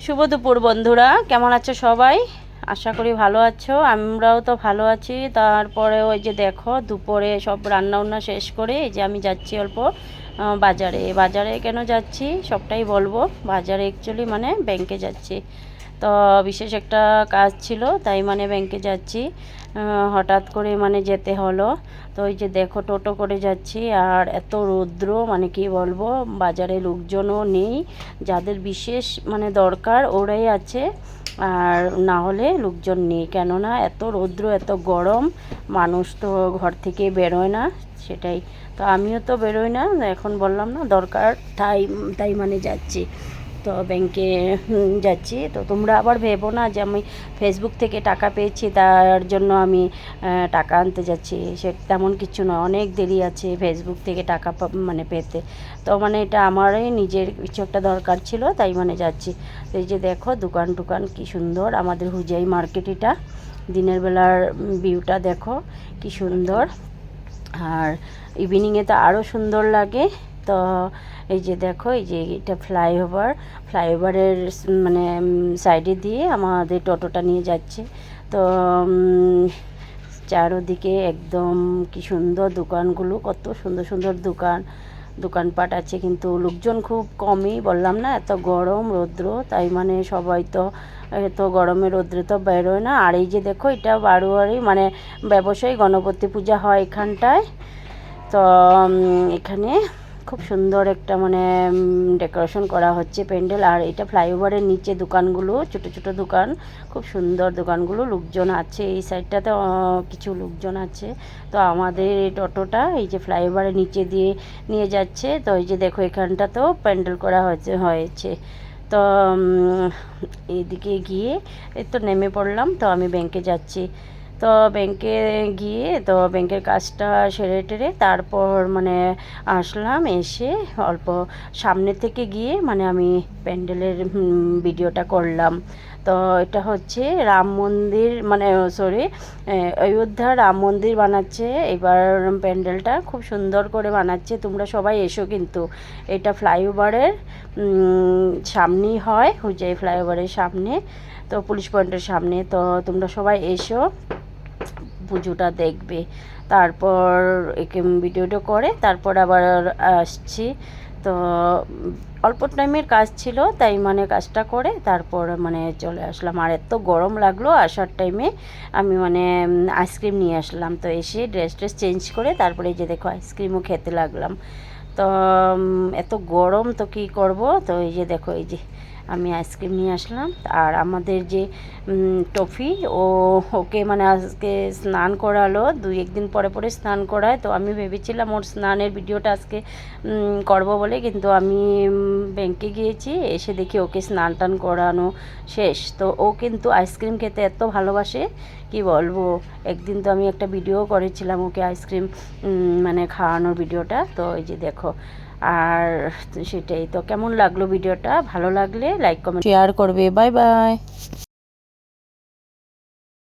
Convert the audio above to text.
শুভ দুপুর বন্ধুরা, কেমন আছো সবাই? আশা করি ভালো আছো, আমরাও তো ভালো আছি। তারপরে ওই যে দেখো দুপুরে সব রান্না শেষ করে এই যে আমি যাচ্ছি অল্প বাজারে। বাজারে কেন যাচ্ছি সবটাই বলবো। বাজারে অ্যাকচুয়ালি মানে ব্যাংকে যাচ্ছি, তো বিশেষ একটা কাজ ছিল তাই মানে ব্যাংকে যাচ্ছি। হঠাৎ করে মানে যেতে হলো। তো ওই যে দেখো টোটো করে যাচ্ছি, আর এত রৌদ্র মানে কি বলবো, বাজারে লোকজনও নেই। যাদের বিশেষ মানে দরকার ওরাই আছে, আর না হলে লোকজন নেই। কেননা এত রৌদ্র এত গরম, মানুষ তো ঘর থেকে বেরোয় না, সেটাই। তো আমিও তো বেরোই না, এখন বললাম না দরকার, তাই তাই মানে যাচ্ছি। তো ব্যাংকে যাচ্ছি। তো তোমরা আবার ভেবো না যে আমি ফেসবুক থেকে টাকা পেয়েছি তার জন্য আমি টাকা আনতে যাচ্ছি, সে তেমন কিছু নয়। অনেক দেরি আছে ফেসবুক থেকে টাকা মানে পেতে। তো মানে এটা আমারই নিজের কিছু একটা দরকার ছিল, তাই মানে যাচ্ছি। তো এই যে দেখো দোকান টোকান কী সুন্দর, আমাদের হুজাই মার্কেট এটা। দিনের বেলার ভিউটা দেখো কি সুন্দর, আর ইভিনিংয়ে তো আরও সুন্দর লাগে। তো এই যে দেখো, এই যে এটা ফ্লাইওভারের মানে সাইডে দিয়ে আমাদের টোটোটা নিয়ে যাচ্ছে। তো চারোদিকে একদম কি সুন্দর দোকানগুলো, কত সুন্দর সুন্দর দোকানপাট আছে, কিন্তু লোকজন খুব কমই। বললাম না এত গরম রৌদ্র, তাই মানে সবাই তো এত গরমে রৌদ্রে তো বেরোয় না। আর এই যে দেখো এটা বারোয়ারি মানে ব্যবসায়ী গণপতি পূজা হয় এখানটায়। তো এখানে খুব সুন্দর একটা মানে ডেকোরেশন করা হচ্ছে প্যান্ডেল। আর এটা ফ্লাইওভারের নিচে দোকানগুলো, ছোট ছোট দোকান, খুব সুন্দর দোকানগুলো। লোকজন আছে এই সাইডটাতে, কিছু লোকজন আছে। তো আমাদের এই টোটোটা এই যে ফ্লাইওভারের নিচে দিয়ে নিয়ে যাচ্ছে। তো এই যে দেখো এখানটাতেও প্যান্ডেল করা হয়েছে। তো এইদিকে গিয়ে এই তো নেমে পড়লাম। তো আমি ব্যাংকে যাচ্ছি। তো ব্যাংকে গিয়ে তো ব্যাংকের কাজটা সেরে টেরে তারপর মানে আসলাম। এসে অল্প সামনে থেকে গিয়ে মানে আমি প্যান্ডেলের ভিডিওটা করলাম। তো এটা হচ্ছে রাম মন্দির মানে সরি অযোধ্যা রাম মন্দির বানাচ্ছে এবার। প্যান্ডেলটা খুব সুন্দর করে বানাচ্ছে, তোমরা সবাই এসো। কিন্তু এটা ফ্লাইওভারের সামনেই হয়, হুজাই ফ্লাইওভারের সামনে, তো পুলিশ পয়েন্টের সামনে। তো তোমরা সবাই এসো, পুজোটা দেখবে। তারপর একে ভিডিওটা করে তারপর আবার আসছি। তো অল্প টাইমের কাজ ছিল, তাই মানে কাজটা করে তারপর মানে চলে আসলাম। আর এত গরম লাগলো আসার টাইমে, আমি মানে আইসক্রিম নিয়ে আসলাম। তো এসে ড্রেস চেঞ্জ করে তারপরে এই যে দেখো আইসক্রিমও খেতে লাগলাম। তো এত গরম তো কী করব। তো এই যে দেখো এই যে আমি আইসক্রিম নিয়ে আসলাম। আর আমাদের যে টফি ওকে মানে আজকে স্নান করালো, 2-1 দিন পরে পরে স্নান করায়। তো আমি ভেবেছিলাম ওর স্নানের ভিডিওটা আজকে করব বলে, কিন্তু আমি ব্যাংকে গিয়েছি, এসে দেখি ওকে স্নান টান করানো শেষ। তো ও কিন্তু আইসক্রিম খেতে এত ভালোবাসে, কি বলবো। একদিন তো আমি একটা ভিডিও করেছিলাম ওকে আইসক্রিম মানে খাওয়ানোর ভিডিওটা। তো এই যে দেখো, আর সেটাই। তো কেমন লাগলো ভিডিওটা? ভালো লাগলে লাইক কমেন্ট শেয়ার করবে। Bye bye.